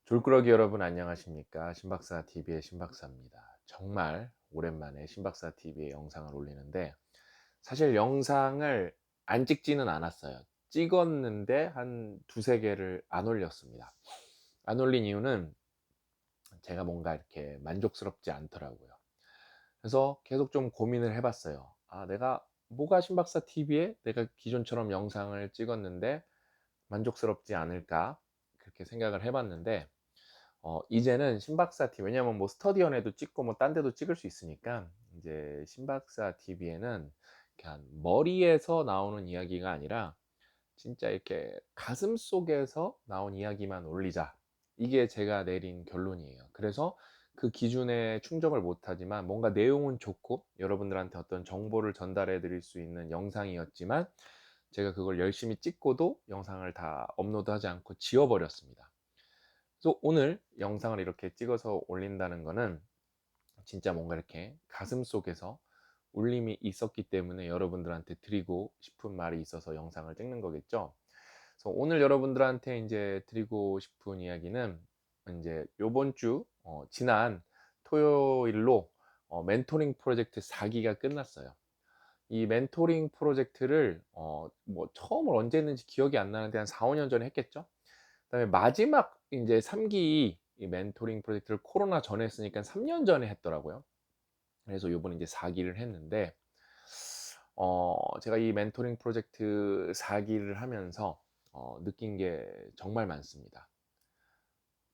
졸꾸러기 여러분 안녕하십니까? 신박사 TV의 신박사입니다. 정말 오랜만에 신박사 TV에 영상을 올리는데 사실 영상을 안 찍지는 않았어요. 찍었는데 한 두세 개를 안 올렸습니다. 안 올린 이유는 제가 뭔가 이렇게 만족스럽지 않더라고요. 그래서 계속 좀 고민을 해봤어요. 내가 뭐가 신박사 TV에 내가 기존처럼 영상을 찍었는데 만족스럽지 않을까? 그렇게 생각을 해봤는데 이제는 신박사 TV, 왜냐면 뭐 스터디언에도 찍고 뭐 딴 데도 찍을 수 있으니까 이제 신박사 TV에는 그냥 머리에서 나오는 이야기가 아니라 진짜 이렇게 가슴 속에서 나온 이야기만 올리자. 이게 제가 내린 결론이에요. 그래서 그 기준에 충족을 못하지만 뭔가 내용은 좋고 여러분들한테 어떤 정보를 전달해 드릴 수 있는 영상이었지만 제가 그걸 열심히 찍고도 영상을 다 업로드하지 않고 지워버렸습니다. 그래서 오늘 영상을 이렇게 찍어서 올린다는 거는 진짜 뭔가 이렇게 가슴 속에서 울림이 있었기 때문에 여러분들한테 드리고 싶은 말이 있어서 영상을 찍는 거겠죠. 그래서 오늘 여러분들한테 이제 드리고 싶은 이야기는 이제 요번 주 지난 토요일로 멘토링 프로젝트 4기가 끝났어요. 이 멘토링 프로젝트를 뭐 처음을 언제 했는지 기억이 안 나는데 한 4, 5년 전에 했겠죠. 그다음에 마지막 이제 3기 이 멘토링 프로젝트를 코로나 전에 했으니까 3년 전에 했더라고요. 그래서 요번에 이제 4기를 했는데 제가 이 멘토링 프로젝트 4기를 하면서 느낀 게 정말 많습니다.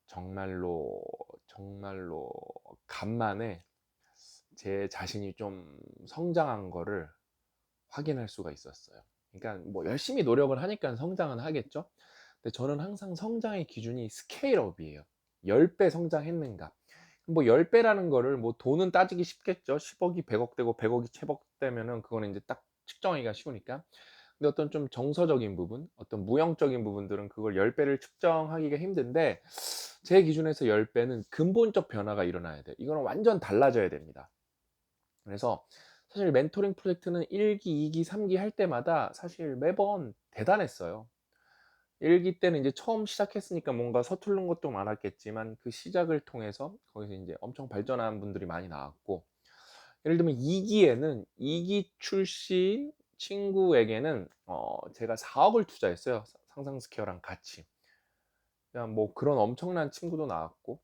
정말로 정말로 간만에 제 자신이 좀 성장한 거를 확인할 수가 있었어요. 그러니까 뭐 열심히 노력을 하니까 성장은 하겠죠. 근데 저는 항상 성장의 기준이 스케일업이에요. 10배 성장했는가. 뭐 10배라는 거를 뭐 돈은 따지기 쉽겠죠. 10억이 100억 되고 100억이 1000억 되면은 그거는 이제 딱 측정하기가 쉬우니까. 근데 어떤 좀 정서적인 부분, 어떤 무형적인 부분들은 그걸 10배를 측정하기가 힘든데 제 기준에서 10배는 근본적 변화가 일어나야 돼. 이거는 완전 달라져야 됩니다. 그래서 사실 멘토링 프로젝트는 1기, 2기, 3기 할 때마다 사실 매번 대단했어요. 1기 때는 이제 처음 시작했으니까 뭔가 서투른 것도 많았겠지만 그 시작을 통해서 거기서 이제 엄청 발전한 분들이 많이 나왔고, 예를 들면 2기에는 2기 출신 친구에게는 제가 4억을 투자했어요. 상상 스퀘어랑 같이. 그냥 뭐 그런 엄청난 친구도 나왔고,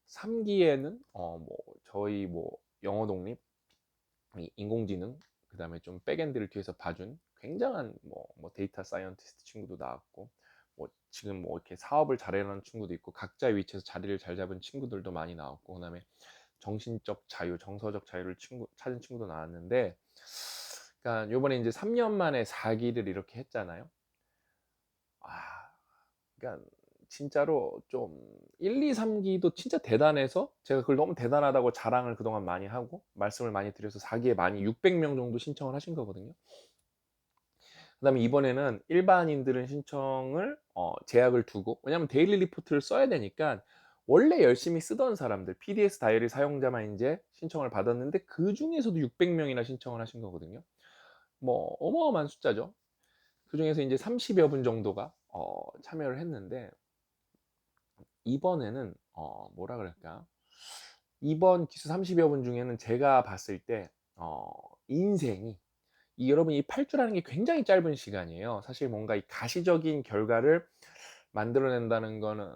3기에는 뭐 저희 뭐 영어 독립, 이 인공지능, 그다음에 좀 백엔드를 뒤에서 봐준 굉장한 뭐 데이터 사이언티스트 친구도 나왔고, 뭐 지금 뭐 이렇게 사업을 잘해라는 친구도 있고 각자의 위치에서 자리를 잘 잡은 친구들도 많이 나왔고, 그다음에 정신적 자유, 정서적 자유를 찾은 친구도 나왔는데, 그러니까 요번에 이제 3년 만에 4기를 이렇게 했잖아요. 아, 그러니까 진짜로 좀 1, 2, 3기도 진짜 대단해서 제가 그걸 너무 대단하다고 자랑을 그동안 많이 하고 말씀을 많이 드려서 4기에 많이 600명 정도 신청을 하신 거거든요. 그다음에 이번에는 일반인들은 신청을 제약을 두고, 왜냐하면 데일리 리포트를 써야 되니까 원래 열심히 쓰던 사람들, PDS 다이어리 사용자만 이제 신청을 받았는데 그 중에서도 600명이나 신청을 하신 거거든요. 뭐 어마어마한 숫자죠. 그 중에서 이제 30여 분 정도가 참여를 했는데, 이번에는 뭐라 그럴까? 이번 기수 30여 분 중에는 제가 봤을 때 인생이, 이 여러분 이 8주라는 게 굉장히 짧은 시간이에요. 사실 뭔가 이 가시적인 결과를 만들어낸다는 거는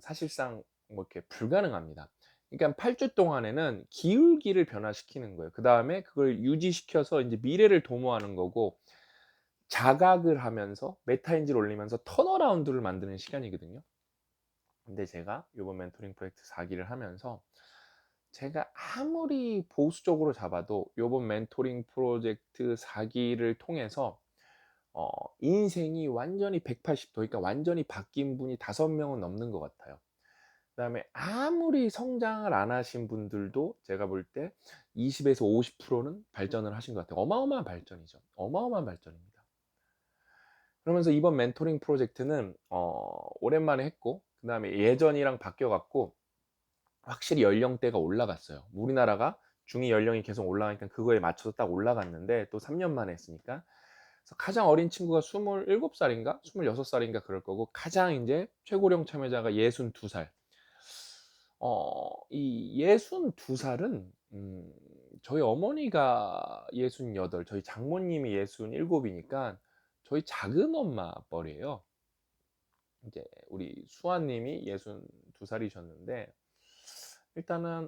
사실상 뭐 이렇게 불가능합니다. 그러니까 8주 동안에는 기울기를 변화시키는 거예요. 그 다음에 그걸 유지시켜서 이제 미래를 도모하는 거고, 자각을 하면서 메타인지를 올리면서 턴어라운드를 만드는 시간이거든요. 근데 제가 이번 멘토링 프로젝트 4기를 하면서 제가 아무리 보수적으로 잡아도 요번 멘토링 프로젝트 4기를 통해서 어 인생이 완전히 180도, 그러니까 완전히 바뀐 분이 5명은 넘는 것 같아요. 그다음에 아무리 성장을 안 하신 분들도 제가 볼 때 20에서 50%는 발전을 하신 것 같아요. 어마어마한 발전이죠. 어마어마한 발전입니다. 그러면서 이번 멘토링 프로젝트는 오랜만에 했고, 그다음에 예전이랑 바뀌어 갖고 확실히 연령대가 올라갔어요. 우리나라가 중위 연령이 계속 올라가니까 그거에 맞춰서 딱 올라갔는데, 또 3년 만에 했으니까. 그래서 가장 어린 친구가 27살인가 26살인가 그럴 거고, 가장 이제 최고령 참여자가 62살. 이 62 살은 저희 어머니가 68, 저희 장모님이 67 이니까 저희 작은 엄마 뻘이에요. 이제 우리 수아님이 62 살이셨는데, 일단은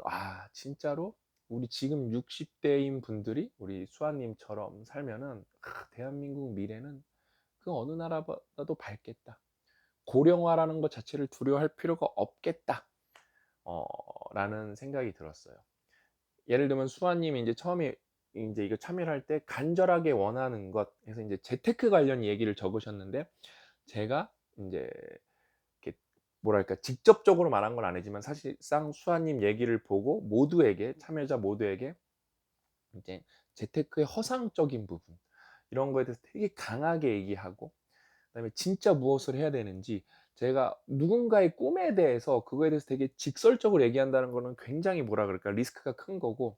진짜로 우리 지금 60 대인 분들이 우리 수아님처럼 살면은 대한민국 미래는 그 어느 나라보다도 밝겠다. 고령화라는 것 자체를 두려워할 필요가 없겠다. 라는 생각이 들었어요. 예를 들면 수아님이 이제 처음에 이제 이거 참여를 할 때 간절하게 원하는 것 해서 이제 재테크 관련 얘기를 적으셨는데, 제가 이제 이렇게 뭐랄까 직접적으로 말한 건 아니지만 사실상 수아님 얘기를 보고 모두에게, 참여자 모두에게 이제 재테크의 허상적인 부분, 이런 거에 대해서 되게 강하게 얘기하고, 그다음에 진짜 무엇을 해야 되는지, 제가 누군가의 꿈에 대해서 그거에 대해서 되게 직설적으로 얘기한다는 거는 굉장히 뭐라 그럴까 리스크가 큰 거고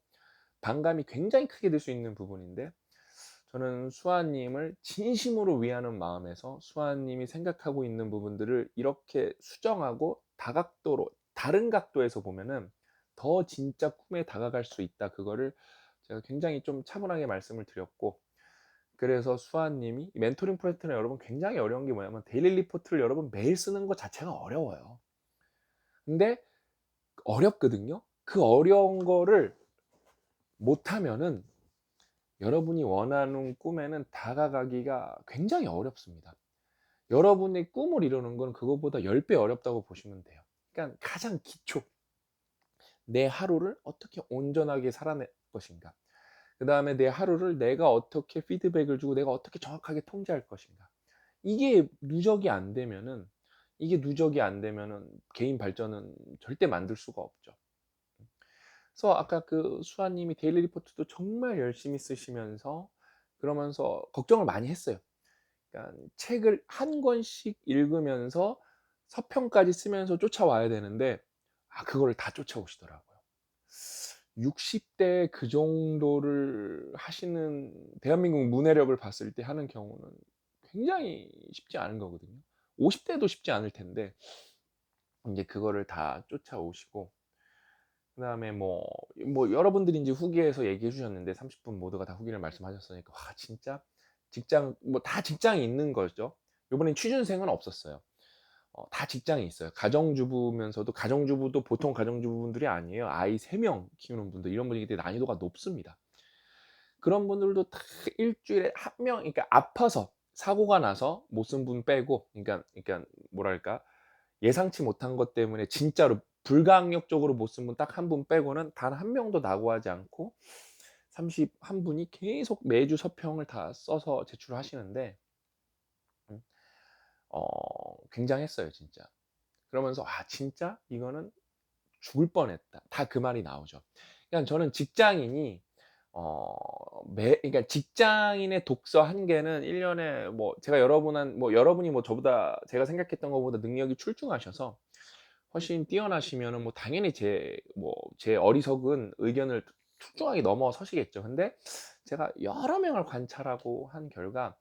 반감이 굉장히 크게 될 수 있는 부분인데, 저는 수아님을 진심으로 위하는 마음에서 수아님이 생각하고 있는 부분들을 이렇게 수정하고 다각도로, 다른 각도에서 보면은 더 진짜 꿈에 다가갈 수 있다, 그거를 제가 굉장히 좀 차분하게 말씀을 드렸고, 그래서 수아님이 멘토링 프로젝트는 여러분 굉장히 어려운 게 뭐냐면 데일리 리포트를 여러분 매일 쓰는 것 자체가 어려워요. 근데 어렵거든요. 그 어려운 거를 못하면은 여러분이 원하는 꿈에는 다가가기가 굉장히 어렵습니다. 여러분의 꿈을 이루는 건 그거보다 10배 어렵다고 보시면 돼요. 그러니까 가장 기초, 내 하루를 어떻게 온전하게 살아낼 것인가, 그 다음에 내 하루를 내가 어떻게 피드백을 주고 내가 어떻게 정확하게 통제할 것인가, 이게 누적이 안 되면은 개인 발전은 절대 만들 수가 없죠. 그래서 아까 그 수아님이 데일리 리포트도 정말 열심히 쓰시면서 그러면서 걱정을 많이 했어요. 그러니까 책을 한 권씩 읽으면서 서평까지 쓰면서 쫓아와야 되는데 그거를 다 쫓아오시더라고요. 60대 그 정도를 하시는, 대한민국 문해력을 봤을 때 하는 경우는 굉장히 쉽지 않은 거거든요. 50대도 쉽지 않을 텐데 이제 그거를 다 쫓아오시고, 그다음에 여러분들이 이제 후기에서 얘기해 주셨는데 30분 모두가 다 후기를 말씀하셨으니까 진짜 직장 다 직장이 있는 거죠. 요번엔 취준생은 없었어요. 다 직장이 있어요. 가정주부면서도, 가정주부도 보통 가정주부분들이 아니에요. 아이 3명 키우는 분들, 이런 분위기 때 난이도가 높습니다. 그런 분들도 다 일주일에 한 명, 그러니까 아파서 사고가 나서 못 쓴 분 빼고, 그러니까 뭐랄까 예상치 못한 것 때문에 진짜로 불가항력적으로 못 쓴 분 딱 한 분 빼고는 단 한 명도 낙오하지 않고 31분이 계속 매주 서평을 다 써서 제출하시는데 음 굉장했어요 진짜. 그러면서 진짜 이거는 죽을 뻔했다, 다 그 말이 나오죠. 그러니까 저는 직장인이 어 그러니까 직장인의 독서 한 개는 1 년에 제가 여러분이 저보다 제가 생각했던 것보다 능력이 출중하셔서 훨씬 뛰어나시면은 당연히 제 어리석은 의견을 출중하게 넘어서시겠죠. 근데 제가 여러 명을 관찰하고 한 결과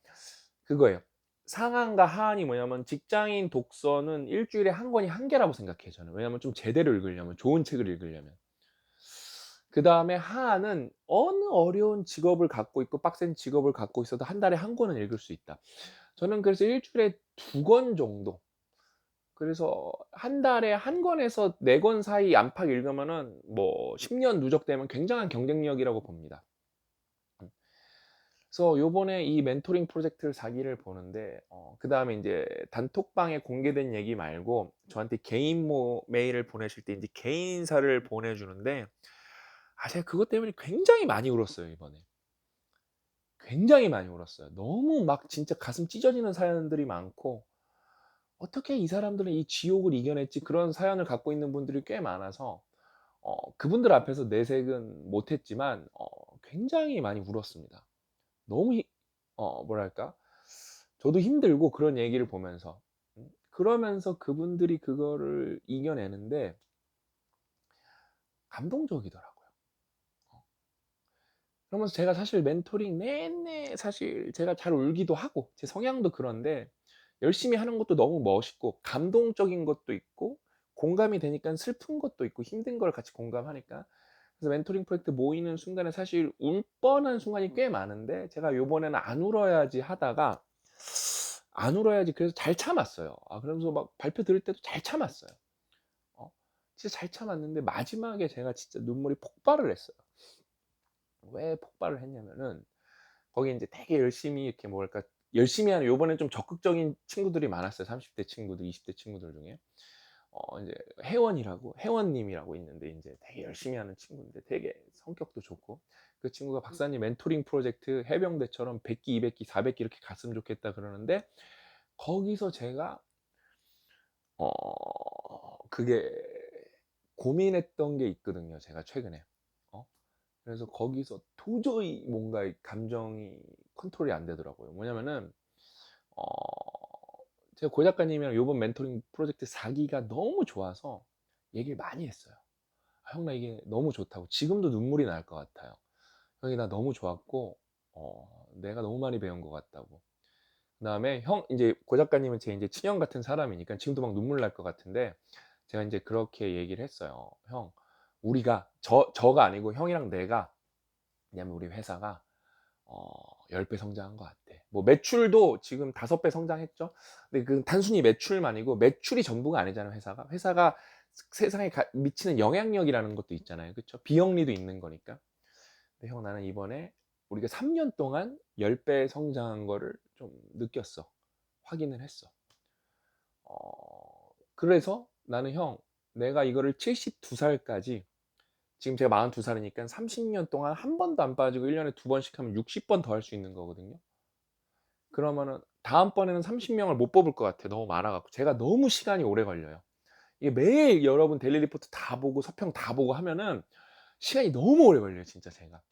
그거예요. 상한과 하한이 뭐냐면, 직장인 독서는 일 주일에 한 권이 한계라고 생각해요 저는. 왜냐면 좀 제대로 읽으려면, 좋은 책을 읽으려면. 그다음에 하한은 어느 어려운 직업을 갖고 있고 빡센 직업을 갖고 있어도 한 달에 한 권은 읽을 수 있다. 저는 그래서 일 주일에 2권 정도, 그래서 한 달에 한 권에서 4권 사이 안팎 읽으면은 10년 누적되면 굉장한 경쟁력이라고 봅니다. 그래서 요번에 이 멘토링 프로젝트를 4기를 보는데 그다음에 인제 단톡방에 공개된 얘기 말고 저한테 개인 메일을 보내실 때 인제 개인사를 보내주는데 제가 그것 때문에 굉장히 많이 울었어요 이번에. 굉장히 많이 울었어요. 너무 막 진짜 가슴 찢어지는 사연들이 많고 '어떻게 이 사람들은 이 지옥을 이겨냈지.' 그런 사연을 갖고 있는 분들이 꽤 많아서 그분들 앞에서 내색은 못 했지만 굉장히 많이 울었습니다. 너무 뭐랄까 저도 힘들고 그런 얘기를 보면서 그러면서 그분들이 그거를 이겨내는데 감동적이더라고요. 그러면서 제가 사실 멘토링 내내 사실 제가 잘 울기도 하고 제 성향도 그런데 열심히 하는 것도 너무 멋있고 감동적인 것도 있고 공감이 되니까 슬픈 것도 있고 힘든 걸 같이 공감하니까. 그래서 멘토링 프로젝트 모이는 순간에 사실 울 뻔한 순간이 꽤 많은데 제가 요번에는 안 울어야지 하다가 안 울어야지 그래서 잘 참았어요. 그러면서 막 발표 들을 때도 잘 참았어요. 어 진짜 잘 참았는데 마지막에 제가 진짜 눈물이 폭발을 했어요. 왜 폭발을 했냐면은 거기 인제 되게 열심히 이렇게 뭐랄까 열심히 하는 요번엔 좀 적극적인 친구들이 많았어요. 30대 친구들, 20대 친구들 중에. 인제 회원님이라고 있는데 인제 되게 열심히 하는 친구인데 되게 성격도 좋고 그 친구가 "박사님 멘토링 프로젝트 해병대처럼 100 기, 200 기, 400기 이렇게 갔으면 좋겠다." 그러는데 거기서 제가 그게 고민했던 게 있거든요, 제가 최근에. 어 그래서 거기서 도저히 뭔가 이 감정이 컨트롤이 안 되더라고요. 뭐냐면은 어 제가 고 작가님이랑 요번 멘토링 프로젝트 4 기가 너무 좋아서 얘기를 많이 했어요. 형 나 이게 너무 좋다고. 지금도 눈물이 날 것 같아요. 형이 나 너무 좋았고 내가 너무 많이 배운 것 같다고. 그다음에 형 인제 고 작가님은 제 인제 친형 같은 사람이니까 지금도 막 눈물 날 것 같은데 제가 인제 그렇게 얘기를 했어요. "형 우리가" 저가 아니고 형이랑 내가 왜냐면 우리 회사가 어 10배 성장한 것 같아. 뭐 매출도 지금 5배 성장했죠. 근데 그 단순히 매출만이고 매출이 전부가 아니잖아요, 회사가. 회사가 세상에 미치는 영향력이라는 것도 있잖아요. 그쵸? 비영리도 있는 거니까. 근데 "형 나는 이번에 우리가 3년 동안 10배 성장한 거를 좀 느꼈어. 확인을 했어. 그래서 나는 형 내가 이거를 72 살까지" 지금 제가 42 살이니까 30년 동안 한 번도 안 빠지고 1 년에 2 번씩 하면 60번 더 할 수 있는 거거든요. 그러면은 다음번에는 30 명을 못 뽑을 것 같아요, 너무 많아 갖고. 제가 너무 시간이 오래 걸려요. 이게 매일 여러분 데일리 리포트 다 보고 서평 다 보고 하면은 시간이 너무 오래 걸려요, 진짜 제가.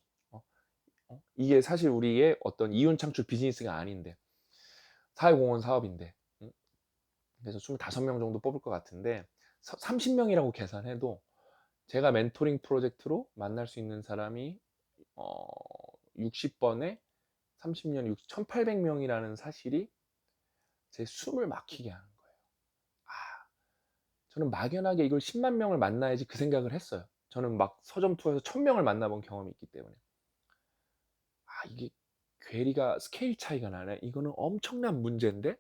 어 이게 사실 우리의 어떤 이윤 창출 비즈니스가 아닌데 사회공헌 사업인데. 그래서 25명 정도 뽑을 것 같은데 30 명이라고 계산해도 제가 멘토링 프로젝트로 만날 수 있는 사람이 어 60 번에 30년 1,800 명이라는 사실이 제 숨을 막히게 하는 거예요. 아 저는 막연하게 이걸 10만 명을 만나야지 그 생각을 했어요. 저는 막 서점 투어에서 1,000 명을 만나 본 경험이 있기 때문에. 이게 괴리가 스케일 차이가 나네. 이거는 엄청난 문제인데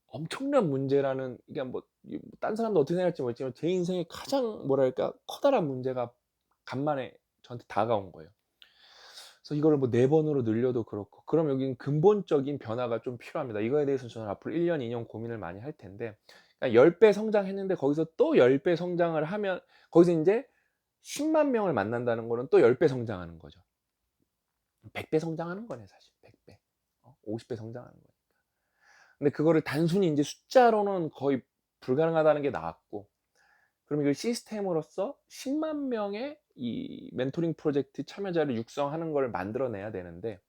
엄청난 문제라는 이게 뭐 딴 사람도 어떻게 생각할지 모르겠지만 제 인생에 가장 뭐랄까 커다란 문제가 간만에 저한테 다가온 거예요. 그래서 이거를 뭐 4 번으로 늘려도 그렇고 그럼 여기는 근본적인 변화가 좀 필요합니다. 이거에 대해서 저는 앞으로 1 년, 2년 고민을 많이 할 텐데 그러니까 10배 성장했는데 거기서 또 10배 성장을 하면 거기서 인제 10만 명을 만난다는 거는 또 10배 성장하는 거죠. 100배 성장하는 거네 사실 100 배. 50배 성장하는 거니까. 근데 그거를 단순히 인제 숫자로는 거의 불가능하다는 게 나왔고 그럼 이걸 시스템으로서 10만 명의 이 멘토링 프로젝트 참여자를 육성하는 걸 만들어 내야 되는데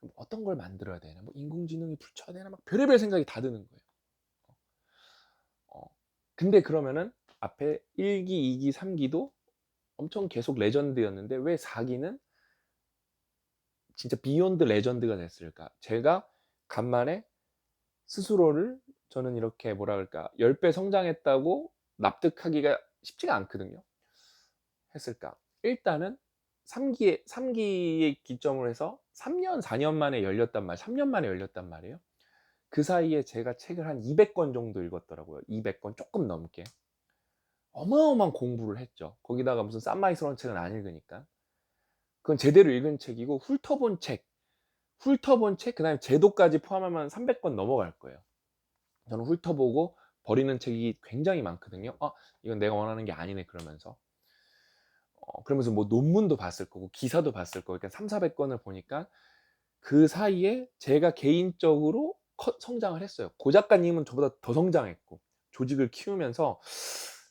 그럼 어떤 걸 만들어야 되나? 뭐 인공지능이 붙여야 되나? 막 별의별 생각이 다 드는 거예요. 어. 근데 그러면은 앞에 1 기, 2 기, 3 기도 엄청 계속 레전드였는데 왜 4 기는 진짜 비욘드 레전드가 됐을까? 제가 간만에 스스로를 저는 이렇게 뭐라 그럴까 10배 성장했다고 납득하기가 쉽지가 않거든요. 했을까? 일단은 3 기에 기점으로 해서 3 년, 4년 만에 열렸단 말 3년 만에 열렸단 말이에요. 그 사이에 제가 책을 한 200권 정도 읽었더라고요. 200권 쪼끔 넘게. 어마어마한 공부를 했죠. 거기다가 무슨 쌈마이스러운 책은 안 읽으니까. 그건 제대로 읽은 책이고 훑어본 책 그다음에 제도까지 포함하면 300권 넘어갈 거예요. 저는 훑어보고 버리는 책이 굉장히 많거든요. '이건 내가 원하는 게 아니네.' 그러면서. 그러면서 뭐 논문도 봤을 거고 기사도 봤을 거고 그러니까 300-400 권을 보니까 그 사이에 제가 개인적으로 성장을 했어요. 고 작가님은 저보다 더 성장했고 조직을 키우면서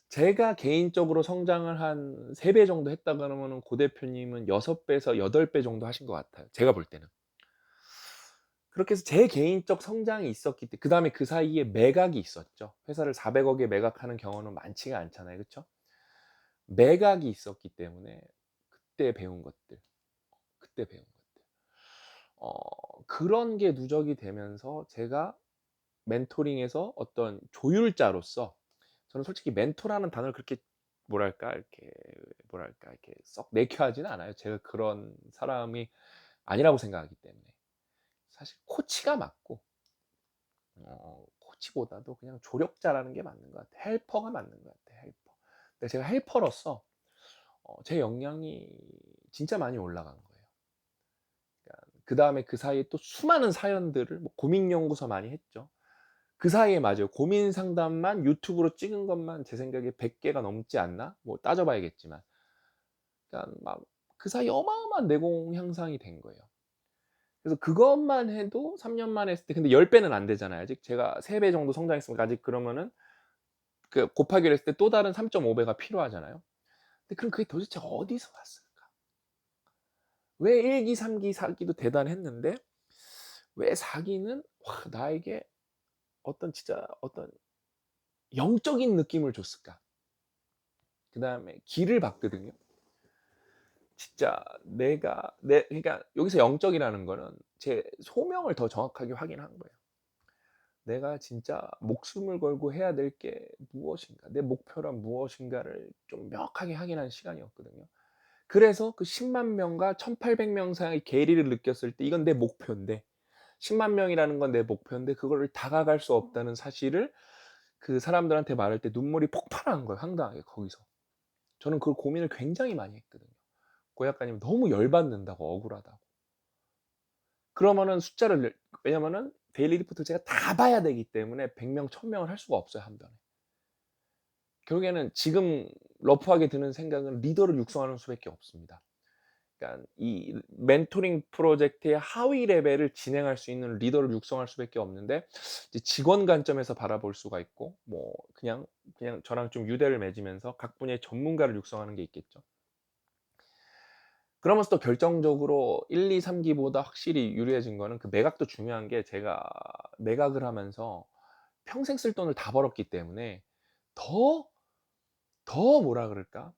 제가 개인적으로 성장을 한 3배 정도 했다 그러면은 고 대표님은 6 배에서 8배 정도 하신 것 같아요, 제가 볼 때는. 그렇게 해서 제 개인적 성장이 있었기 그다음에 그 사이에 매각이 있었죠. 회사를 400 억에 매각하는 경우는 많지가 않잖아요. 그쵸? 매각이 있었기 때문에 그때 배운 것들, 그때 배운 것들. 그런 게 누적이 되면서 제가 멘토링에서 어떤 조율자로서 저는 솔직히 멘토라는 단어를 그렇게 이렇게 썩 내키하지는 않아요. 제가 그런 사람이 아니라고 생각하기 때문에. 사실 코치가 맞고 코치보다도 그냥 조력자라는 게 맞는 것 같아요. 헬퍼가 맞는 것 같아요. 헬퍼. 근데 제가 헬퍼로서 제 역량이 진짜 많이 올라간 거예요. 그러니까 그다음에 그 사이에 또 수많은 사연들을 뭐 고민 연구서 많이 했죠. 그 사이에 맞아요. 고민 상담만 유튜브로 찍은 것만 제 생각에 100개가 넘지 않나? 뭐 따져 봐야겠지만. 그러니까 막 그 사이에 어마어마한 내공 향상이 된 거예요. 그래서 그것만 해도 3년 만에 했을 때, 근데 10 배는 안 되잖아요. 아직 제가 3배 정도 성장했으니까 아직, 그러면은 그 곱하기를 했을 때 또 다른 3.5 배가 필요하잖아요. 근데 그럼 그게 도대체 어디서 왔을까? 왜 1 기, 3 기, 4 기도 대단했는데 왜 4 기는 나에게 진짜 어떤 영적인 느낌을 줬을까? 그다음에 길을 봤거든요. 진짜 그러니까 여기서 영적이라는 거는 제 소명을 더 정확하게 확인한 거예요. 내가 진짜 목숨을 걸고 해야 될 게 무엇인가, 내 목표란 무엇인가를 좀 명확하게 확인한 시간이었거든요. 그래서 그 10만 명과 1,800명 사이의 괴리를 느꼈을 때 이건 내 목표인데, 10만 명이라는 건 내 목표인데 그거를 다가갈 수 없다는 사실을 그 사람들한테 말할 때 눈물이 폭발한 거예요, 황당하게 거기서. 저는 그걸 고민을 굉장히 많이 했거든요. 고 작가님 너무 열받는다고, 억울하다고. 그러면은 왜냐면은 데일리 리포트를 제가 다 봐야 되기 때문에 100 명, 1000 명을 할 수가 없어요, 한 번에. 결국에는 지금 러프하게 드는 생각은 리더를 육성하는 수밖에 없습니다. 그러니까 이 멘토링 프로젝트의 하위 레벨을 진행할 수 있는 리더를 육성할 수밖에 없는데, 이제 직원 관점에서 바라볼 수가 있고, 뭐 그냥 저랑 좀 유대를 맺으면서 각 분야의 전문가를 육성하는 게 있겠죠. 그러면서 또 결정적으로 1, 2, 3 기보다 확실히 유리해진 거는, 그 매각도 중요한 게, 제가 매각을 하면서 평생 쓸 돈을 다 벌었기 때문에 더 뭐라 그럴까?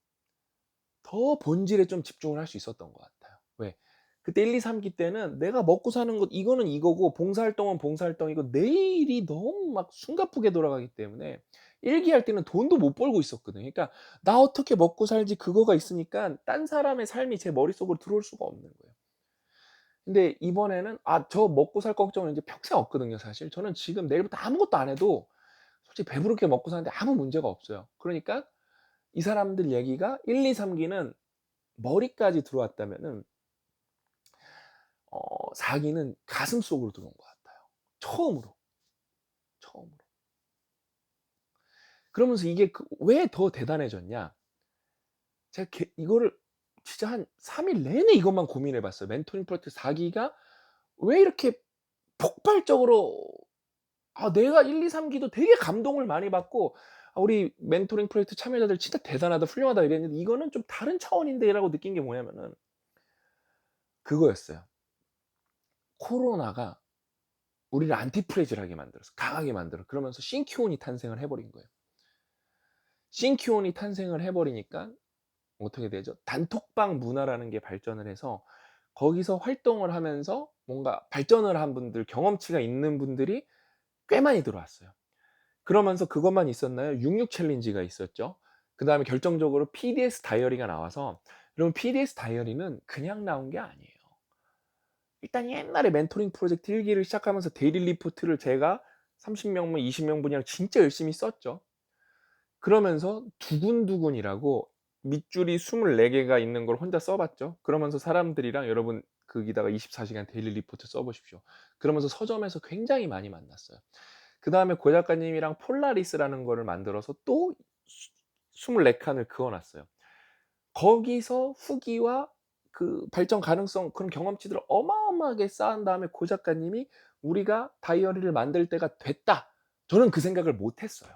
더 본질에 좀 집중을 할 수 있었던 것 같아요. 왜? 그때 1, 2, 3기 때는 내가 먹고 사는 것 이거는 이거고, 봉사활동은 봉사활동이고, 내일이 너무 막 숨가쁘게 돌아가기 때문에 1기 할 때는 돈도 못 벌고 있었거든요. 그러니까 '나 어떻게 먹고 살지?' 그거가 있으니까 딴 사람의 삶이 제 머릿속으로 들어올 수가 없는 거예요. 근데 이번에는 저 먹고 살 걱정은 이제 평생 없거든요, 사실. 저는 지금 내일부터 아무것도 안 해도 솔직히 배부르게 먹고 사는데 아무 문제가 없어요. 그러니까 이 사람들 얘기가 1, 2, 3 기는 머리까지 들어왔다면은 4 기는 가슴속으로 들어온 것 같아요. 처음으로, 처음으로. 그러면서 이게 왜 더 대단해졌냐? 제가 이거를 진짜 한 3일 내내 이것만 고민해 봤어요. 멘토링 프로젝트 4 기가 왜 이렇게 폭발적으로, 내가 1, 2, 3 기도 되게 감동을 많이 받고, 우리 멘토링 프로젝트 참여자들 진짜 대단하다, 훌륭하다 이랬는데, 이거는 좀 다른 차원인데라고 느낀 게 뭐냐면은 그거였어요. 코로나가 우리를 안티프레질하게 만들었어. 강하게 만들어. 그러면서 신키온이 탄생을 해 버린 거예요. 신키온이 탄생을 해 버리니까 어떻게 되죠? 단톡방 문화라는 게 발전을 해서 거기서 활동을 하면서 뭔가 발전을 한 분들, 경험치가 있는 분들이 꽤 많이 들어왔어요. 그러면서 그것만 있었나요? 66 챌린지가 있었죠. 그다음에 결정적으로 PDS 다이어리가 나와서, 여러분 PDS 다이어리는 그냥 나온 게 아니에요. 일단 옛날에 멘토링 프로젝트 1 기를 시작하면서 데일리 리포트를 제가 30 명분, 20 명분이랑 진짜 열심히 썼죠. 그러면서 두근두근이라고 밑줄이 24 개가 있는 걸 혼자 써 봤죠. 그러면서 사람들이랑, 여러분 거기다가 24 시간 데일리 리포트 써 보십시오. 그러면서 서점에서 굉장히 많이 만났어요. 그다음에 고 작가님이랑 폴라리스라는 거를 만들어서 또 24 칸을 그어 놨어요. 거기서 후기와 그 발전 가능성, 그런 경험치들을 어마어마하게 쌓은 다음에 고 작가님이 "우리가 다이어리를 만들 때가 됐다." 저는 그 생각을 못 했어요.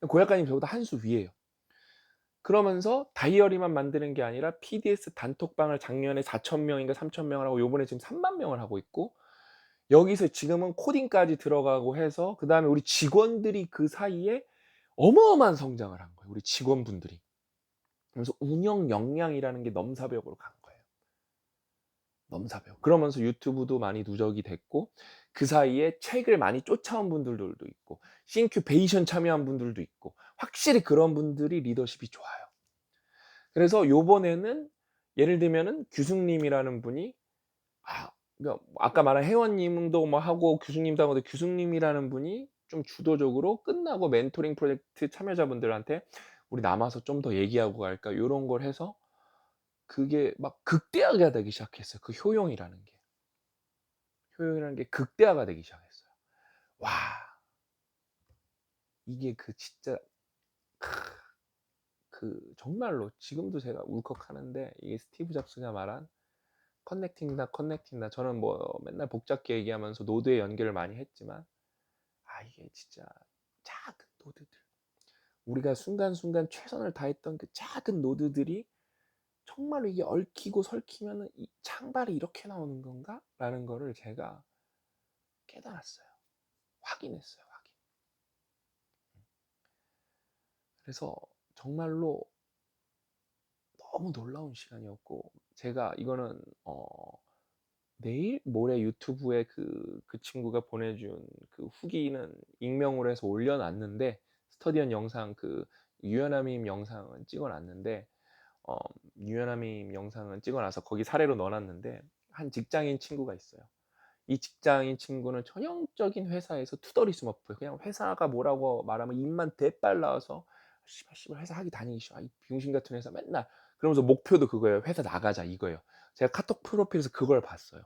고 작가님이 저보다 한 수 위에요. 그러면서 다이어리만 만드는 게 아니라 PDS 단톡방을 작년에 4,000 명인가 3,000 명을 하고, 요번에 지금 30,000 명을 하고 있고, 여기서 지금은 코딩까지 들어가고 해서, 그다음에 우리 직원들이 그 사이에 어마어마한 성장을 한 거예요, 우리 직원분들이. 그래서 운영 역량이라는 게 넘사벽으로 간 거예요. 넘사벽. 그러면서 유튜브도 많이 누적이 됐고, 그 사이에 책을 많이 쫓아온 분들도 있고, 싱큐베이션 참여한 분들도 있고, 확실히 그런 분들이 리더십이 좋아요. 그래서 요번에는 예를 들면은 규승님이라는 분이 그러니까 아까 말한 회원님도 뭐 하고 규승님도 하고, 근데 규승님이라는 분이 좀 주도적으로 끝나고 멘토링 프로젝트 참여자분들한테 "우리 남아서 좀 더 얘기하고 갈까?" 요런 걸 해서 그게 막 극대화가 되기 시작했어요. 그 효용이라는 게. 효용이라는 게 극대화가 되기 시작했어요. 와, 이게 그 진짜 그 정말로 지금도 제가 울컥하는데, 이게 스티브 잡스가 말한 커넥팅다. 저는 뭐 맨날 복잡게 얘기하면서 노드의 연결을 많이 했지만, 이게 진짜 작은 노드들, 우리가 순간순간 최선을 다했던 그 작은 노드들이 정말로 이게 얽히고 설키면은 이 창발이 이렇게 나오는 건가라는 거를 제가 깨달았어요. 확인했어요. 확인. 그래서 정말로 너무 놀라운 시간이었고, 제가 이거는 내일 모레 유튜브에 그 친구가 보내준 그 후기는 익명으로 해서 올려놨는데, 스터디언 영상 그 유연함임 영상은 찍어놨는데, 어, 유연함임 영상은 찍어놔서 거기 사례로 넣어놨는데, 한 직장인 친구가 있어요. 이 직장인 친구는 전형적인 회사에서 투덜이 스머프, 그냥 회사가 뭐라고 말하면 입만 대빨 나와서 씨발 회사 하기 다니기 싫어, 이 병신 같은 회사 맨날, 그러면서 목표도 그거예요. 회사 나가자 이거예요. 제가 카톡 프로필에서 그걸 봤어요.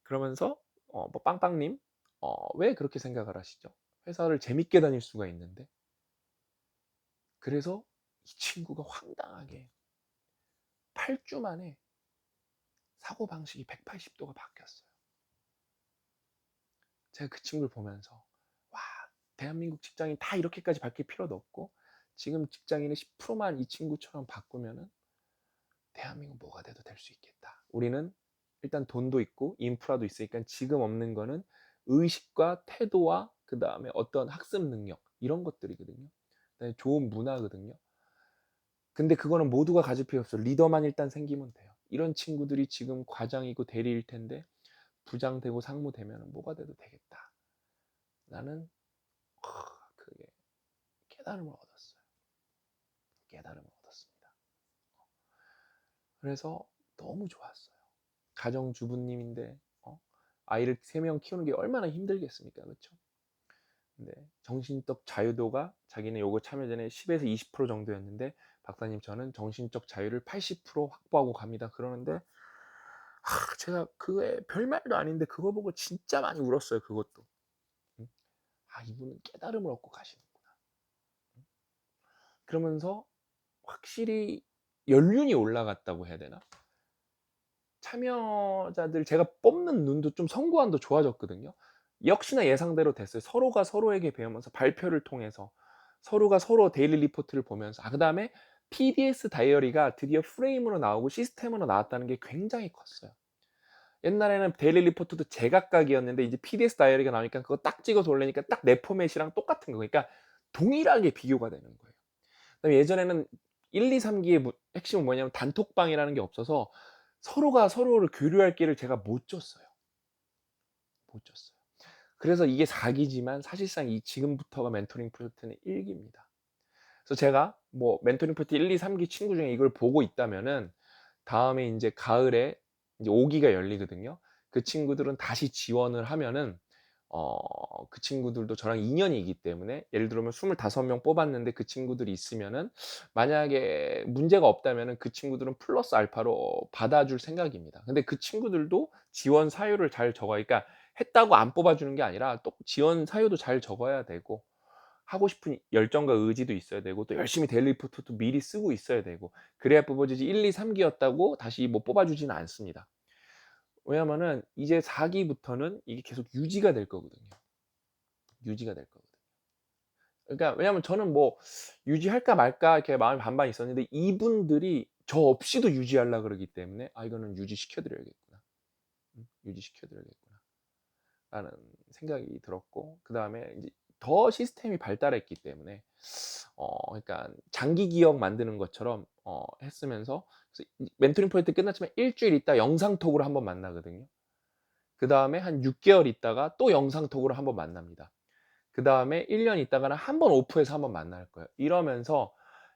그러면서 뭐 빵빵님, 왜 그렇게 생각을 하시죠? 회사를 재밌게 다닐 수가 있는데. 그래서 이 친구가 황당하게 8주 만에 사고방식이 180도가 바뀌었어요. 제가 그 친구를 보면서 와, 대한민국 직장인 다 이렇게까지 바뀔 필요도 없고, 지금 직장인의 10%만 이 친구처럼 바꾸면은 대한민국 뭐가 돼도 될 수 있겠다. 우리는 일단 돈도 있고 인프라도 있으니까 지금 없는 거는 의식과 태도와 그 다음에 어떤 학습 능력, 이런 것들이거든요. 그다음에 좋은 문화거든요. 근데 그거는 모두가 가질 필요 없어요. 리더만 일단 생기면 돼요. 이런 친구들이 지금 과장이고 대리일 텐데 부장 되고 상무 되면 뭐가 돼도 되겠다. 나는 그게 깨달음을 얻었어요. 깨달음을 얻었습니다. 그래서 너무 좋았어요. 가정주부님인데 아이를 3명 키우는 게 얼마나 힘들겠습니까? 그렇죠? 근데 정신적 자유도가 자기는 요거 참여 전에 10에서 20% 정도였는데, 박사님 저는 정신적 자유를 80% 확보하고 갑니다. 그러는데 제가 그에 별말도 아닌데 그거 보고 진짜 많이 울었어요. 그것도. 음, 이분은 깨달음을 얻고 가시는구나. 그러면서 확실히 연륜이 올라갔다고 해야 되나? 참여자들 제가 뽑는 눈도 좀 선구안도 좋아졌거든요. 역시나 예상대로 됐어요. 서로가 서로에게 배우면서 발표를 통해서 서로가 서로 데일리 리포트를 보면서, 그다음에 PDS 다이어리가 드디어 프레임으로 나오고 시스템으로 나왔다는 게 굉장히 컸어요. 옛날에는 데일리 리포트도 제각각이었는데 이제 PDS 다이어리가 나오니까 그거 딱 찍어서 올리니까 딱 내 포맷이랑 똑같은 거. 그러니까 동일하게 비교가 되는 거예요. 그다음에 예전에는 1, 2, 3기의 핵심은 뭐냐면 단톡방이라는 게 없어서 서로가 서로를 교류할 기회를 제가 못 줬어요. 못 줬어요. 그래서 이게 4기지만 사실상 이 지금부터가 멘토링 프로젝트는 1기입니다. 그래서 제가 뭐 멘토링 프로젝트 1, 2, 3기 친구 중에 이걸 보고 있다면은 다음에 이제 가을에 이제 5기가 열리거든요. 그 친구들은 다시 지원을 하면은 그 친구들도 저랑 인연이 기 때문에, 예를 들면 25명 뽑았는데 그 친구들이 있으면은 만약에 문제가 없다면은 그 친구들은 플러스 알파로 받아줄 생각입니다. 근데 그 친구들도 지원 사유를 잘 적어야, 그러니까 했다고 안 뽑아주는 게 아니라 또 지원 사유도 잘 적어야 되고, 하고 싶은 열정과 의지도 있어야 되고, 또 열심히 데일리 리포트도 미리 쓰고 있어야 되고, 그래야 뽑아주지. 1, 2, 3기였다고 다시 뭐 뽑아주지는 않습니다. 왜냐면은 이제 4기부터는 이게 계속 유지가 될 거거든요. 유지가 될 거거든요. 그러니까 왜냐면 저는 뭐 유지할까 말까 이렇게 마음이 반반 있었는데, 이분들이 저 없이도 유지하려 그러기 때문에 이거는 유지시켜 드려야겠구나. 유지시켜 드려야겠구나. 라는 생각이 들었고, 그다음에 이제 더 시스템이 발달했기 때문에 그러니까 장기 기억 만드는 것처럼 했으면서, 그래서 멘토링 프로젝트 끝났지만 일주일 있다 영상톡으로 한번 만나거든요. 그다음에 한 6개월 있다가 또 영상톡으로 한번 만납니다. 그다음에 1년 있다가는 한 번 오프해서 한 번 만날 거예요. 이러면서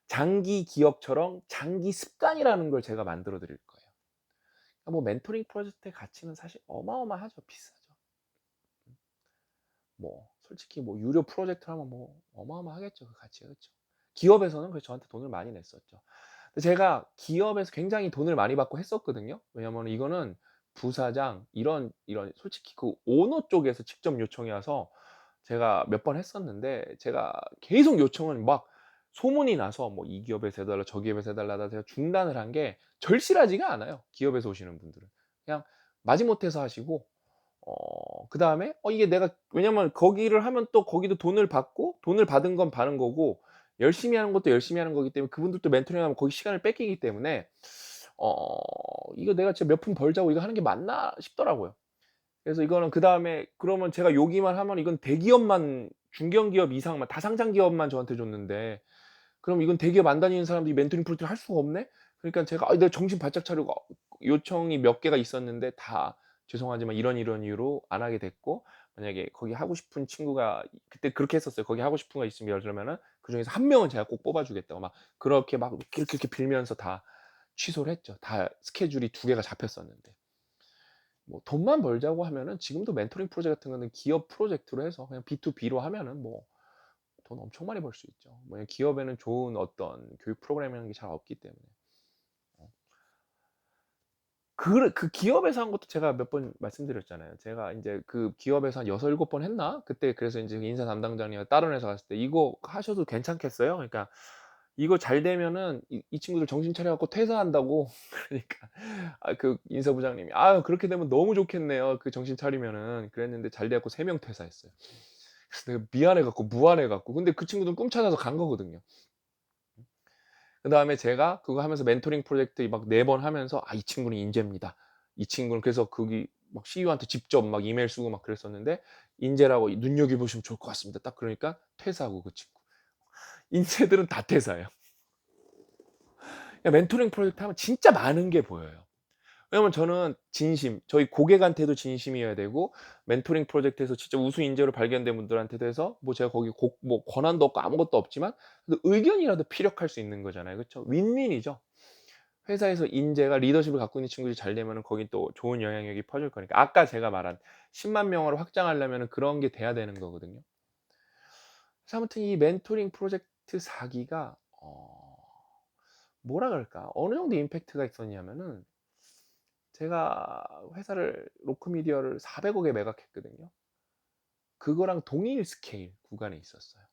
장기 기업처럼 장기 습관이라는 걸 제가 만들어 드릴 거예요. 뭐 멘토링 프로젝트의 가치는 사실 어마어마하죠. 비싸죠. 뭐 솔직히 뭐 유료 프로젝트 하면 뭐 어마어마하겠죠. 그 가치가. 그쵸? 기업에서는 그래서 저한테 돈을 많이 냈었죠. 근데 제가 기업에서 굉장히 돈을 많이 받고 했었거든요. 왜냐면 이거는 부사장 이런 솔직히 그 오너 쪽에서 직접 요청이 와서 제가 몇 번 했었는데, 제가 계속 요청을 막 소문이 나서 뭐 이 기업에서 해 달라 저 기업에서 해 달라 하다가 제가 중단을 한 게 절실하지가 않아요, 기업에서 오시는 분들은. 그냥 마지못해서 하시고 그다음에 이게 내가, 왜냐면 거기를 하면 또 거기도 돈을 받고 돈을 받은 건 받은 거고 열심히 하는 것도 열심히 하는 거기 때문에 그분들도 멘토링하면 거기 시간을 뺏기기 때문에 어 이거 내가 진짜 몇 푼 벌자고 이거 하는 게 맞나 싶더라고요. 그래서 이거는 그다음에 그러면 제가 여기만 하면 이건 대기업만, 중견기업 이상만 다상장 기업만 저한테 줬는데, 그럼 이건 대기업 안 다니는 사람들이 멘토링 프로젝트를 할 수가 없네? 그러니까 제가 내가 정신 바짝 차리고 요청이 몇 개가 있었는데 다 죄송하지만 이런 이유로 안 하게 됐고, 만약에 거기 하고 싶은 친구가 그때 그렇게 했었어요. 거기 하고 싶은 거 있으면 예를 들면은 그중에서 한 명은 제가 꼭 뽑아 주겠다고 막 그렇게 막 이렇게 빌면서 다 취소를 했죠. 다 스케줄이 2개가 잡혔었는데. 뭐 돈만 벌자고 하면은 지금도 멘토링 프로젝트 같은 거는 기업 프로젝트로 해서 그냥 B2B로 하면은 뭐 돈 엄청 많이 벌 수 있죠. 뭐 기업에는 좋은 어떤 교육 프로그램이라는 게 잘 없기 때문에. 어. 그 기업에서 한 것도 제가 몇 번 말씀드렸잖아요. 제가 인제 그 기업에서 한 6-7번 했나? 그때 그래서 인제 인사 담당자님이랑 다른 회사 갔을 때 "이거 하셔도 괜찮겠어요?" 그러니까 "이거 잘 되면은 이 친구들 정신 차려 갖고 퇴사한다고." 그러니까 그 인사부장님이 "아유 그렇게 되면 너무 좋겠네요, 그 정신 차리면은." 그랬는데 잘 돼 갖고 3명 퇴사했어요. 그래서 내가 미안해 갖고 무안해 갖고, 근데 그 친구들은 꿈 찾아서 간 거거든요. 그다음에 제가 그거 하면서 멘토링 프로젝트 막 4번 하면서 '아 이 친구는 인재입니다. 이 친구는' 그래서 거기 막 CEO한테 직접 막 이메일 쓰고 막 그랬었는데, "인재라고 눈여겨보시면 좋을 것 같습니다." 딱 그러니까 퇴사하고 그 친구. 인재들은 다 퇴사해요. 그러니까 멘토링 프로젝트 하면 진짜 많은 게 보여요. 왜냐면 저는 진심, 저희 고객한테도 진심이어야 되고 멘토링 프로젝트에서 진짜 우수 인재로 발견된 분들한테도 해서 뭐 제가 거기 뭐 권한도 없고 아무것도 없지만 그래도 의견이라도 피력할 수 있는 거잖아요. 그쵸? 윈윈이죠. 회사에서 인재가 리더십을 갖고 있는 친구들이 잘 되면은 거긴 또 좋은 영향력이 퍼질 거니까. 아까 제가 말한 10만 명으로 확장하려면은 그런 게 돼야 되는 거거든요. 그래서 아무튼 이 멘토링 프로젝트 4 기가 뭐라 그럴까? 어느 정도 임팩트가 있었냐면은, 제가 회사를 로크미디어를 400 억에 매각했거든요. 그거랑 동일 스케일 구간에 있었어요.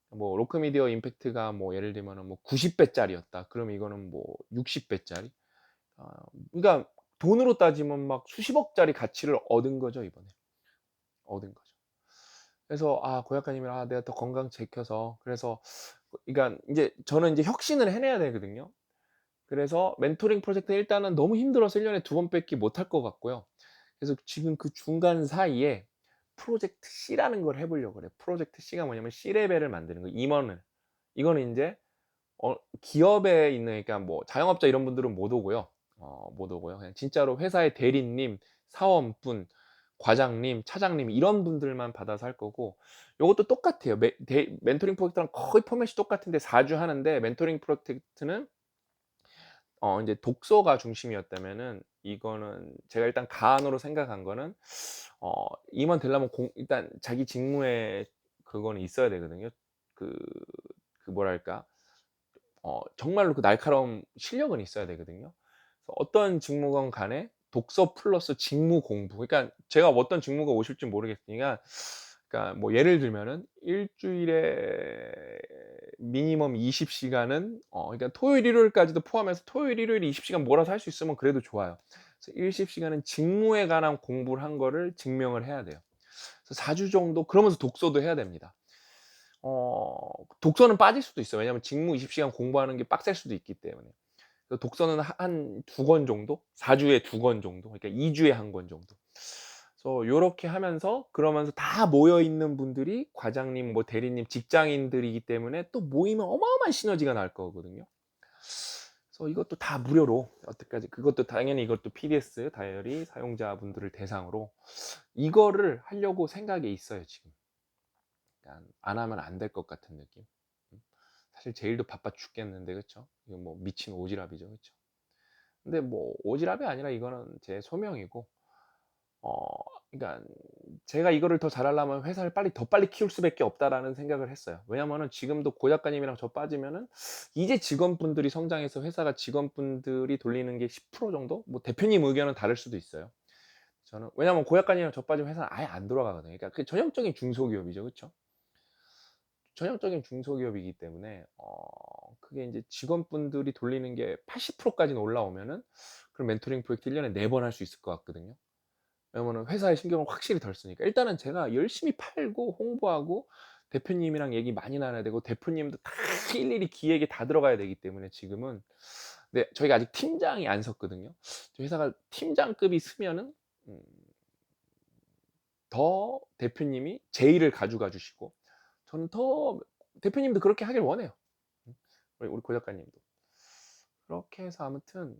뭐 로크미디어 임팩트가 뭐 예를 들면은 뭐 90 배짜리였다. 그럼 이거는 뭐 60 배짜리. 아 그러니까 돈으로 따지면 막 수십억짜리 가치를 얻은 거죠, 이번에. 얻은 거죠. 그래서 고 작가님이랑 내가 더 건강 지켜서, 그래서 그러니까 인제 저는 인제 혁신을 해내야 되거든요. 그래서 멘토링 프로젝트는 일단은 너무 힘들어서 1 년에 2번 밖에 못 할 것 같고요. 그래서 지금 그 중간 사이에 프로젝트 C라는 걸 해 보려고 그래요. 프로젝트 C가 뭐냐면 C레벨을 만드는 거예요, 임원을. 이거는 인제 기업에 있는, 그러니까 뭐 자영업자 이런 분들은 못 오고요. 못 오고요. 그냥 진짜로 회사의 대리님, 사원분, 과장님, 차장님 이런 분들만 받아서 할 거고, 요것도 똑같아요. 멘토링 프로젝트랑 거의 포맷이 똑같은데 4주 하는데, 멘토링 프로젝트는 인제 독서가 중심이었다면은 이거는 제가 일단 가안으로 생각한 거는 임원 되려면 일단 자기 직무에 그거는 있어야 되거든요. 그 뭐랄까 정말로 그 날카로운 실력은 있어야 되거든요. 그래서 어떤 직무건 간에 독서 플러스 직무 공부, 그러니까 제가 어떤 직무가 오실지 모르겠으니까, 그러니까 뭐 예를 들면은 일 주일에 미니멈 20 시간은 그러니까 토요일 일요일까지도 포함해서 토요일 일요일 20 시간 몰아서 할 수 있으면 그래도 좋아요. 그래서 10 시간은 직무에 관한 공부를 한 거를 증명을 해야 돼요. 그래서 4주 정도 그러면서 독서도 해야 됩니다. 독서는 빠질 수도 있어요. 왜냐하면 직무 20 시간 공부하는 게 빡셀 수도 있기 때문에. 그래서 독서는 한 2권 정도? 4 주에 2권 정도? 그러니까 2 주에 1권 정도. 그래서 요렇게 하면서, 그러면서 다 모여 있는 분들이 과장님, 뭐 대리님, 직장인들이기 때문에 또 모이면 어마어마한 시너지가 날 거거든요. 그래서 이것도 다 무료로 여태까지, 그것도 당연히 이것도 PDS 다이어리 사용자분들을 대상으로 이거를 하려고 생각에 있어요, 지금. 약간 안 하면 안 될 것 같은 느낌. 음. 사실 제일도 바빠 죽겠는데 그쵸? 이거 뭐 미친 오지랖이죠, 그쵸? 근데 뭐 오지랖이 아니라 이거는 제 소명이고 어 그러니까 제가 이거를 더 잘하려면 회사를 더 빨리 키울 수밖에 없다라는 생각을 했어요. 왜냐면은 지금도 고 작가님이랑 저 빠지면은 이제 직원분들이 성장해서 회사가 직원분들이 돌리는 게 10% 정도? 뭐 대표님 의견은 다를 수도 있어요. 저는 왜냐면 고 작가님이랑 저 빠지면 회사는 아예 안 돌아가거든요. 그러니까 그 전형적인 중소기업이죠. 그쵸? 전형적인 중소기업이기 때문에 그게 인제 직원분들이 돌리는 게 80% 까지는 올라오면은 그럼 멘토링 프로젝트 1 년에 4번 할 수 있을 것 같거든요. 왜냐면은 회사에 신경을 확실히 덜 쓰니까. 일단은 제가 열심히 팔고 홍보하고 대표님이랑 얘기 많이 나눠야 되고 대표님도 다 일일이 기획에 다 들어가야 되기 때문에 지금은. 네, 저희가 아직 팀장이 안 섰거든요. 저희 회사가 팀장급이 서면은 음 더 대표님이 제의를 가져가 주시고 저는 더 대표님도 그렇게 하길 원해요. 음. 우리 고 작가님도. 그렇게 해서 아무튼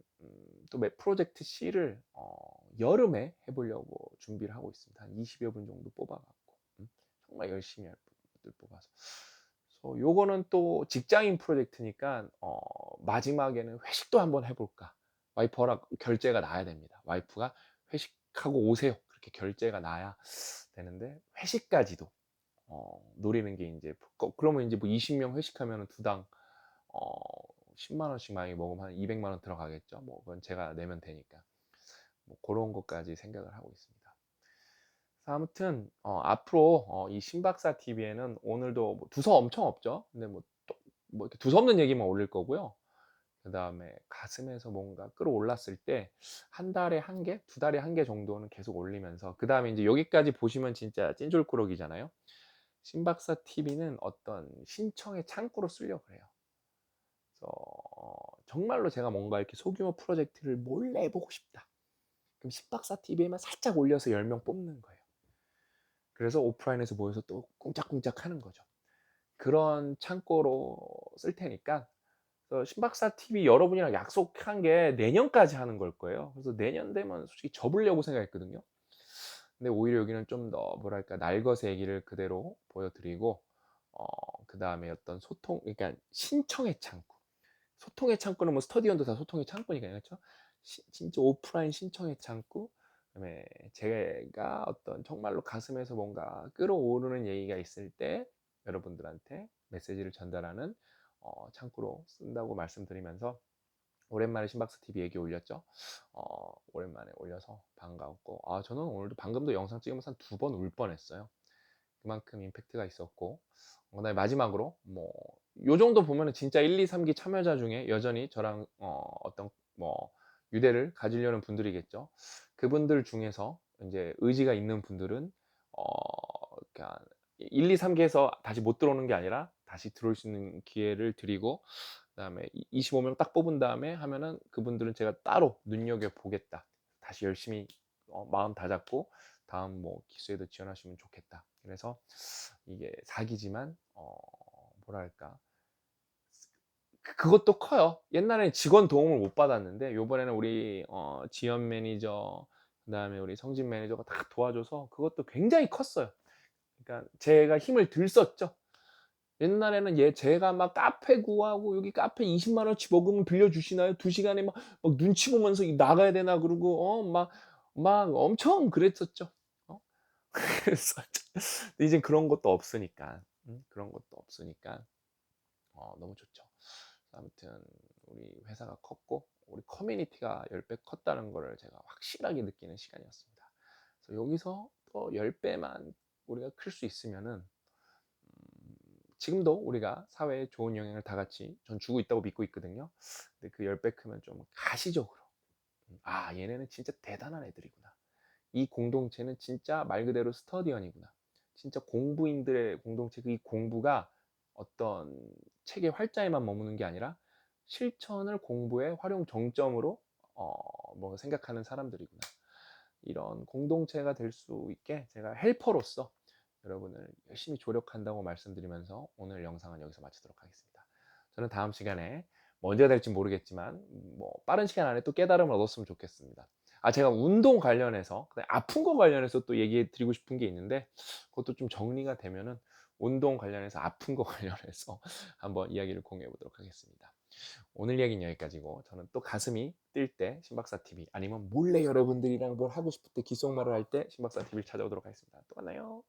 또 프로젝트 C를 여름에 해 보려고 준비를 하고 있습니다. 한 20여 분 정도 뽑아 갖고 정말 열심히 할 분들 뽑아서. 그래서 요거는 또 직장인 프로젝트니까 마지막에는 '회식도 한번 해 볼까.' 와이프 허락 결제가 나야 됩니다. 와이프가 "회식하고 오세요." 그렇게 결제가 나야 되는데 회식까지도 노리는 게 인제 그러면 인제 뭐 20명 회식하면은 두당 어 10만 원씩 만약에 먹으면 한 200만 원 들어가겠죠. 뭐 그건 제가 내면 되니까. 뭐 고런 것까지 생각을 하고 있습니다. 그래서 아무튼 앞으로 이 신박사 TV에는 오늘도 뭐 두서 엄청 없죠. 근데 뭐 또 뭐 이렇게 두서없는 얘기만 올릴 거고요. 그다음에 가슴에서 뭔가 끌어올랐을 때 한 달에 한 개, 두 달에 한 개 정도는 계속 올리면서 그다음에 인제 여기까지 보시면 진짜 찐졸꾸러기잖아요. 신박사 TV는 어떤 신청의 창구로 쓰려고 그래요. 그래서 정말로 제가 뭔가 이렇게 소규모 프로젝트를 몰래 해 보고 싶다. 그럼 십박사 TV에만 살짝 올려서 10명 뽑는 거예요. 그래서 오프라인에서 모여서 또 꿍짝꿍짝 하는 거죠. 그런 창고로 쓸 테니까 그래서 신박사 TV 여러분이랑 약속한 게 내년까지 하는 걸 거예요. 그래서 내년 되면 솔직히 접으려고 생각했거든요. 근데 오히려 여기는 좀 더 뭐랄까 날것의 얘기를 그대로 보여드리고 그다음에 어떤 소통 그러니까 신청의 창구. 소통의 창구는 뭐 스터디언도 다 소통의 창구니까요. 그렇죠? 진짜 오프라인 신청의 창구. 그다음에 제가 어떤 정말로 가슴에서 뭔가 끌어오르는 얘기가 있을 때 여러분들한테 메시지를 전달하는 창구로 쓴다고 말씀드리면서 오랜만에 신박사 TV 얘기 올렸죠. 오랜만에 올려서 반가웠고 저는 오늘도 방금도 영상 찍으면서 한 두 번 울 뻔했어요. 그만큼 임팩트가 있었고 그다음에 마지막으로 뭐 요 정도 보면은 진짜 1, 2, 3기 참여자 중에 여전히 저랑 어떤 뭐 유대를 가지려는 분들이겠죠. 그분들 중에서 인제 의지가 있는 분들은 그러니까 1, 2, 3기에서 다시 못 들어오는 게 아니라 다시 들어올 수 있는 기회를 드리고 그다음에 25명 딱 뽑은 다음에 하면은 그분들은 제가 따로 눈여겨 보겠다. 다시 열심히 마음 다잡고 다음 뭐 기수에도 지원하시면 좋겠다. 그래서 이게 사기지만 뭐랄까 그것도 커요. 옛날에는 직원 도움을 못 받았는데 요번에는 우리 지연 매니저 그다음에 우리 성진 매니저가 다 도와줘서 그것도 굉장히 컸어요. 그러니까 제가 힘을 들 썼죠. 옛날에는 제가 막 카페 구하고 "여기 카페 20만 원치 먹으면 빌려주시나요?" 2 시간에 막 눈치 보면서 이 나가야 되나 그러고 막 엄청 그랬었죠. 어 그랬었죠. 근데 이젠 그런 것도 없으니까. 그런 것도 없으니까 너무 좋죠. 아무튼 우리 회사가 컸고 우리 커뮤니티가 10배 컸다는 거를 제가 확실하게 느끼는 시간이었습니다. 그래서 여기서 또 10 배만 우리가 클 수 있으면은 지금도 우리가 사회에 좋은 영향을 다 같이 전 주고 있다고 믿고 있거든요. 근데 그 10배 크면 좀 가시적으로 '아 얘네는 진짜 대단한 애들이구나. 이 공동체는 진짜 말 그대로 스터디언이구나. 진짜 공부인들의 공동체 이 공부가 어떤 책의 활자에만 머무는 게 아니라 실천을 공부의 활용 정점으로 뭔가 생각하는 사람들이구나.' 이런 공동체가 될 수 있게 제가 헬퍼로서 여러분을 열심히 조력한다고 말씀드리면서 오늘 영상은 여기서 마치도록 하겠습니다. 저는 다음 시간에 뭐 언제가 될지 모르겠지만 뭐 빠른 시간 안에 또 깨달음을 얻었으면 좋겠습니다. 제가 운동 관련해서 아픈 거 관련해서 또 얘기해 드리고 싶은 게 있는데 그것도 좀 정리가 되면은 운동 관련해서 아픈 거 관련해서 한번 이야기를 공유해 보도록 하겠습니다. 오늘 이야기는 여기까지고 저는 또 가슴이 뛸 때 신박사 TV 아니면 몰래 여러분들이랑 뭘 하고 싶을 때 귓속말을 할 때 신박사 TV를 찾아오도록 하겠습니다. 또 만나요.